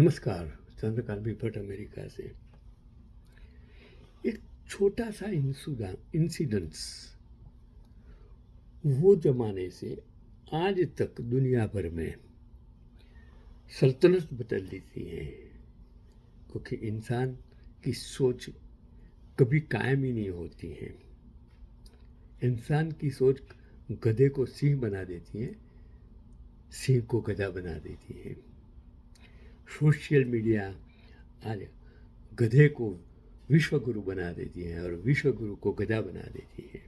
नमस्कार। चंद्रकांत भट्ट अमेरिका से। एक छोटा सा इंसिडेंस वो जमाने से आज तक दुनिया भर में सल्तनत बदल देती है, क्योंकि इंसान की सोच कभी कायम ही नहीं होती है। इंसान की सोच गधे को सिंह बना देती है, सिंह को गधा बना देती है। सोशल मीडिया आज गधे को विश्व गुरु बना देती है और विश्व गुरु को गधा बना देती है।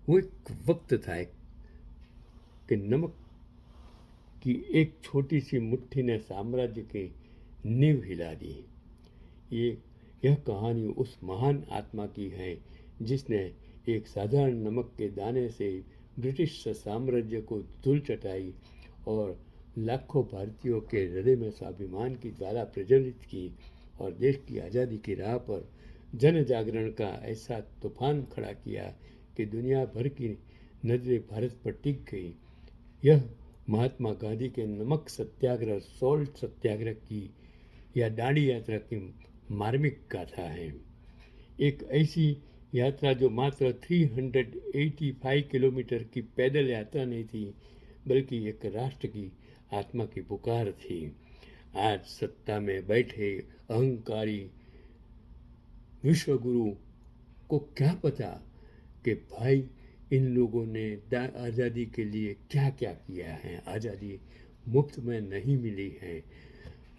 वो एक वक्त था कि नमक की एक छोटी सी मुट्ठी ने साम्राज्य की नींव हिला दी। यह कहानी उस महान आत्मा की है जिसने एक साधारण नमक के दाने से ब्रिटिश साम्राज्य को धूल चटाई और लाखों भारतीयों के हृदय में स्वाभिमान की ज्वाला प्रज्वलित की और देश की आज़ादी की राह पर जन जागरण का ऐसा तूफान खड़ा किया कि दुनिया भर की नजरें भारत पर टिक गई। यह महात्मा गांधी के नमक सत्याग्रह, सॉल्ट सत्याग्रह की या दांडी यात्रा की मार्मिक गाथा है। एक ऐसी यात्रा जो मात्र 385 किलोमीटर की पैदल यात्रा नहीं थी, बल्कि एक राष्ट्र की आत्मा की पुकार थी। आज सत्ता में बैठे अहंकारी विश्वगुरु को क्या पता कि भाई इन लोगों ने आज़ादी के लिए क्या क्या किया है। आज़ादी मुफ्त में नहीं मिली है।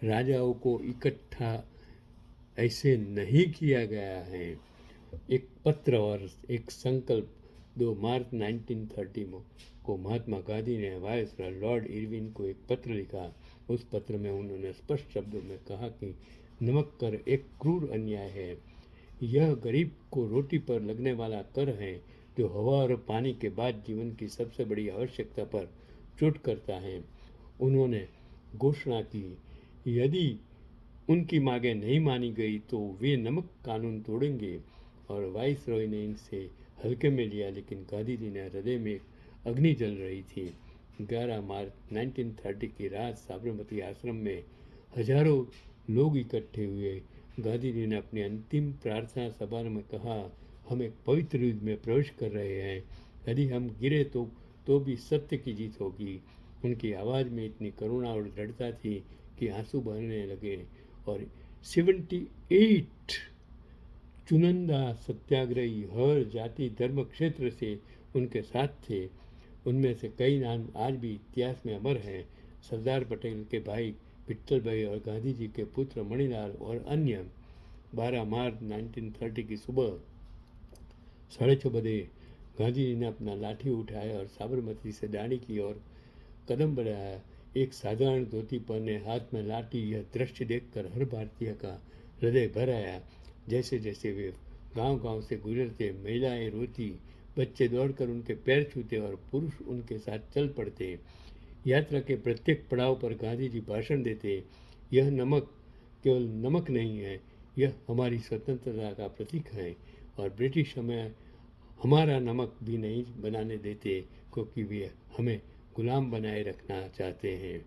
राजाओं को इकट्ठा ऐसे नहीं किया गया है। एक पत्र और एक संकल्प 2 मार्च 1930 को महात्मा गांधी ने वायसराय लॉर्ड इरविन को एक पत्र लिखा। उस पत्र में उन्होंने स्पष्ट शब्दों में कहा कि नमक कर एक क्रूर अन्याय है। यह गरीब को रोटी पर लगने वाला कर है जो हवा और पानी के बाद जीवन की सबसे बड़ी आवश्यकता पर चोट करता है। उन्होंने घोषणा की यदि उनकी मांगें नहीं मानी गई तो वे नमक कानून तोड़ेंगे, और वाइसरॉय ने इनसे हल्के में लिया, लेकिन गांधी जी ने हृदय में अग्नि जल रही थी। 11 मार्च 1930 की रात साबरमती आश्रम में हजारों लोग इकट्ठे हुए। गांधी जी ने अपनी अंतिम प्रार्थना सभा में कहा, हम एक पवित्र युद्ध में प्रवेश कर रहे हैं। यदि हम गिरे तो भी सत्य की जीत होगी। उनकी आवाज़ में इतनी करुणा और दृढ़ता थी कि आंसू बहने लगे। और 78 चुनिंदा सत्याग्रही हर जाति धर्म क्षेत्र से उनके साथ थे। उनमें से कई नाम आज भी इतिहास में अमर हैं। सरदार पटेल के भाई विट्ठल भाई और गांधी जी के पुत्र मणिलाल और अन्य। 12 मार्च 1930 की सुबह 6:30 बजे गांधी जी ने अपना लाठी उठाया और साबरमती से दांडी की ओर कदम बढ़ाया। एक साधारण धोती पहने हाथ में लाठी, यह दृश्य देखकर हर भारतीय का हृदय भर आया। जैसे जैसे वे गांव-गांव से गुजरते, महिलाएं रोती, बच्चे दौड़कर उनके पैर छूते और पुरुष उनके साथ चल पड़ते। यात्रा के प्रत्येक पड़ाव पर गांधी जी भाषण देते। यह नमक केवल नमक नहीं है, यह हमारी स्वतंत्रता का प्रतीक है, और ब्रिटिश हमें हमारा नमक भी नहीं बनाने देते, क्योंकि वे हमें गुलाम बनाए रखना चाहते हैं।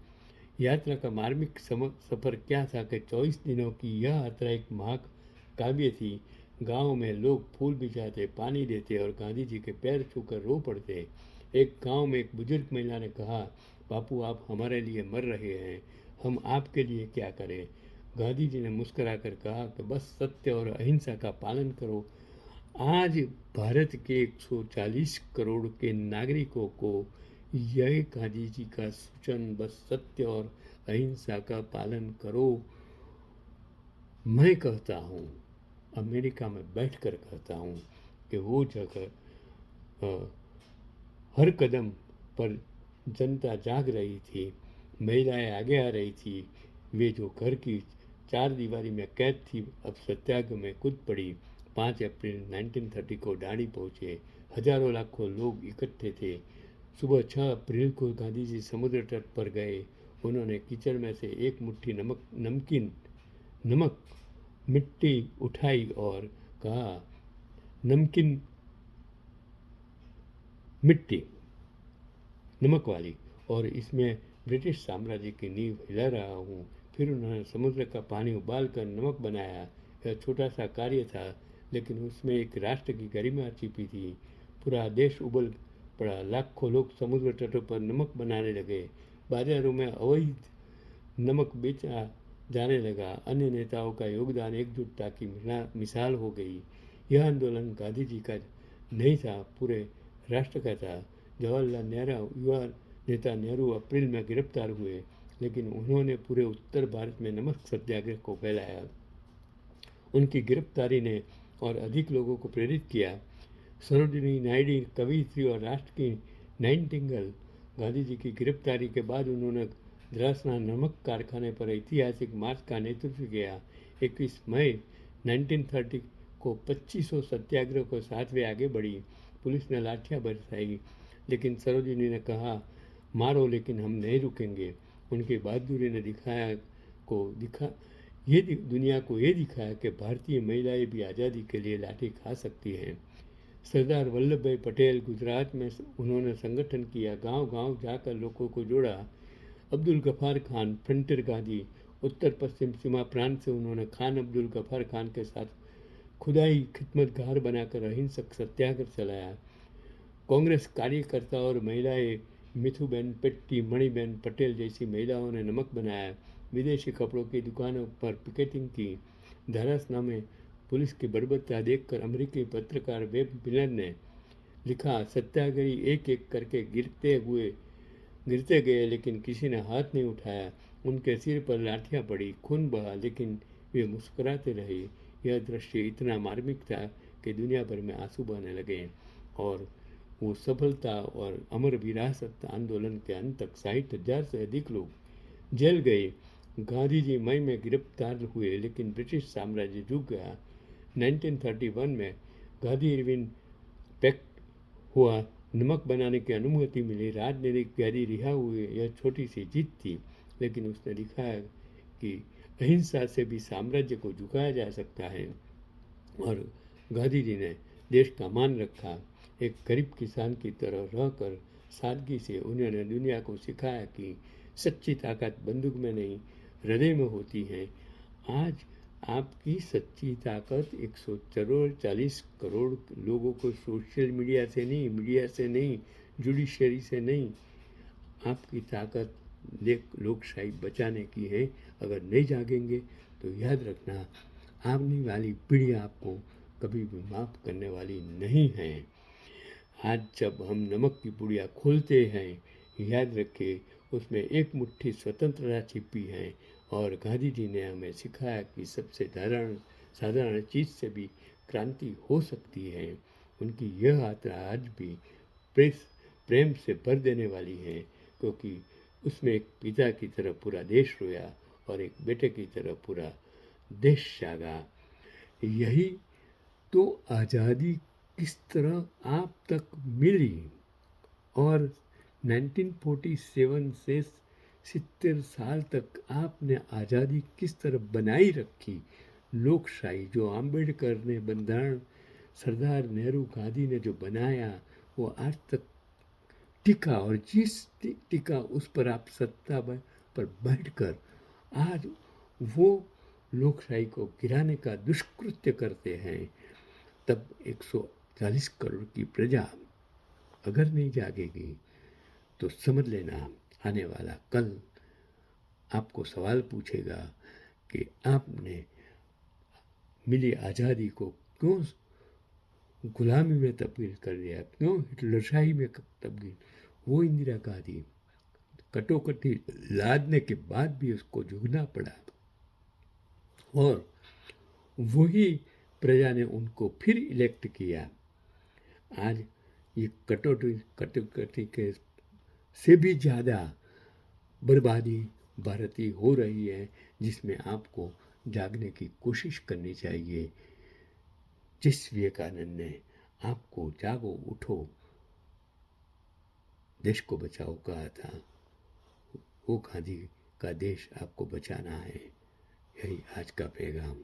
यात्रा का मार्मिक सफ़र क्या था कि 24 दिनों की यह यात्रा एक महाकाव्य थी। गांव में लोग फूल बिछाते, पानी देते और गांधी जी के पैर छूकर रो पड़ते। एक गांव में एक बुजुर्ग महिला ने कहा, बापू आप हमारे लिए मर रहे हैं, हम आपके लिए क्या करें। गांधी जी ने मुस्कुराकर कहा कि बस सत्य और अहिंसा का पालन करो। आज भारत के 140 करोड़ के नागरिकों को यह गांधी जी का सूचन, बस सत्य और अहिंसा का पालन करो। मैं कहता हूँ, अमेरिका में बैठकर कहता हूँ कि वो जगह हर कदम पर जनता जाग रही थी, महिलाएं आगे आ रही थी। वे जो घर की 4 दीवारी में कैद थी, अब सत्याग्रह में कूद पड़ी। 5 अप्रैल 1930 को दांडी पहुँचे। हजारों लाखों लोग इकट्ठे थे। सुबह 6 अप्रैल को गांधी जी समुद्र तट पर गए। उन्होंने कीचड़ में से एक मुट्ठी नमक मिट्टी उठाई और कहा, नमकीन मिट्टी नमक वाली, और इसमें ब्रिटिश साम्राज्य की नींव हिला रहा हूँ। फिर उन्होंने समुद्र का पानी उबालकर नमक बनाया। यह छोटा सा कार्य था, लेकिन उसमें एक राष्ट्र की गरिमा छिपी थी। पूरा देश उबल पड़ा। लाखों लोग समुद्र तटों पर नमक बनाने लगे। बाजारों में अवैध नमक बेचा जाने लगा। अन्य नेताओं का योगदान एकजुटता की मिसाल हो गई। यह आंदोलन गांधी जी का नहीं था, पूरे राष्ट्र का था। जवाहरलाल नेहरू युवा नेता नेहरू अप्रैल में गिरफ्तार हुए, लेकिन उन्होंने पूरे उत्तर भारत में नमक सत्याग्रह को फैलाया। उनकी गिरफ्तारी ने और अधिक लोगों को प्रेरित किया। सरोजिनी नायडू कवयित्री और राष्ट्र की नाइटिंगेल, गांधी जी की गिरफ्तारी के बाद उन्होंने द्रासना नमक कारखाने पर ऐतिहासिक मार्च का नेतृत्व किया। 21 मई 1930 को 2500 सत्याग्रह को साथ वे आगे बढ़ी। पुलिस ने लाठियां बरसाई, लेकिन सरोजिनी ने कहा, मारो लेकिन हम नहीं रुकेंगे। उनकी बहादुरी ने दुनिया को ये दिखाया कि भारतीय महिलाएं भी आज़ादी के लिए लाठी खा सकती हैं। सरदार वल्लभ भाई पटेल, गुजरात में उन्होंने संगठन किया, गांव-गांव जाकर लोगों को जोड़ा। अब्दुल गफ्फार खान, फ्रंटियर गांधी, उत्तर पश्चिम सीमा प्रांत से उन्होंने खान अब्दुल गफ्फार खान के साथ खुदाई खिदमतगार बनाकर अहिंसक सत्याग्रह चलाया। कांग्रेस कार्यकर्ता और महिलाएं मिथुबेन पेट्टी, मणिबेन पटेल जैसी महिलाओं ने नमक बनाया। विदेशी कपड़ों की दुकानों पर पिकेटिंग की। धरासना में पुलिस की बर्बरता देखकर अमेरिकी पत्रकार वेब मिलर ने लिखा, सत्याग्रही एक एक करके गिरते गए, लेकिन किसी ने हाथ नहीं उठाया। उनके सिर पर लाठियां पड़ी, खून बहा, लेकिन वे मुस्कुराते रहे। यह दृश्य इतना मार्मिक था कि दुनिया भर में आंसू बहने लगे। और वो सफलता और अमर विरासत आंदोलन के अंत तक 60,000 से अधिक लोग जेल गए। गांधी जी मई में गिरफ्तार हुए, लेकिन ब्रिटिश साम्राज्य झुक गया। 1931 में गांधी इरविन पैक्ट हुआ, नमक बनाने की अनुमति मिली, राजनीतिक कैदी रिहा हुए। यह छोटी सी जीत थी, लेकिन उसने दिखाया कि अहिंसा से भी साम्राज्य को झुकाया जा सकता है। और गांधी जी ने देश का मान रखा। एक गरीब किसान की तरह रहकर सादगी से उन्होंने दुनिया को सिखाया कि सच्ची ताकत बंदूक में नहीं, हृदय में होती है। आज आपकी सच्ची ताकत 140 करोड़ लोगों को सोशल मीडिया से नहीं, जुडिशरी से नहीं, आपकी ताकत लोकशाही बचाने की है। अगर नहीं जागेंगे तो याद रखना, आने वाली पीढ़ी आपको कभी भी माफ़ करने वाली नहीं है। आज जब हम नमक की पुड़िया खोलते हैं, याद रखें उसमें एक मुट्ठी स्वतंत्रता छिपी है। और गांधी जी ने हमें सिखाया कि सबसे साधारण चीज़ से भी क्रांति हो सकती है। उनकी यह यात्रा आज भी प्रेम से भर देने वाली है, क्योंकि उसमें एक पिता की तरह पूरा देश रोया और एक बेटे की तरह पूरा देश जागा। यही तो आज़ादी किस तरह आप तक मिली। और 1947 से 70 साल तक आपने आज़ादी किस तरह बनाई रखी। लोकशाही जो आम्बेडकर ने बंधारण, सरदार नेहरू गांधी ने जो बनाया, वो आज तक टिका। और जिस टिका उस पर आप सत्ता पर बैठकर आज वो लोकशाही को गिराने का दुष्कृत्य करते हैं। तब 140 करोड़ की प्रजा अगर नहीं जागेगी तो समझ लेना, आने वाला कल आपको सवाल पूछेगा कि आपने मिली आज़ादी को क्यों गुलामी में तब्दील कर दिया, क्यों हिटलरशाही में तब्दील। वो इंदिरा गांधी कटोकटी लादने के बाद भी उसको झुकना पड़ा, और वही प्रजा ने उनको फिर इलेक्ट किया। आज ये कटोकटी के से भी ज़्यादा बर्बादी भारती हो रही है, जिसमें आपको जागने की कोशिश करनी चाहिए। जिस विवेकानंद ने आपको जागो उठो देश को बचाओ कहा था, वो गांधी का देश आपको बचाना है। यही आज का पैगाम।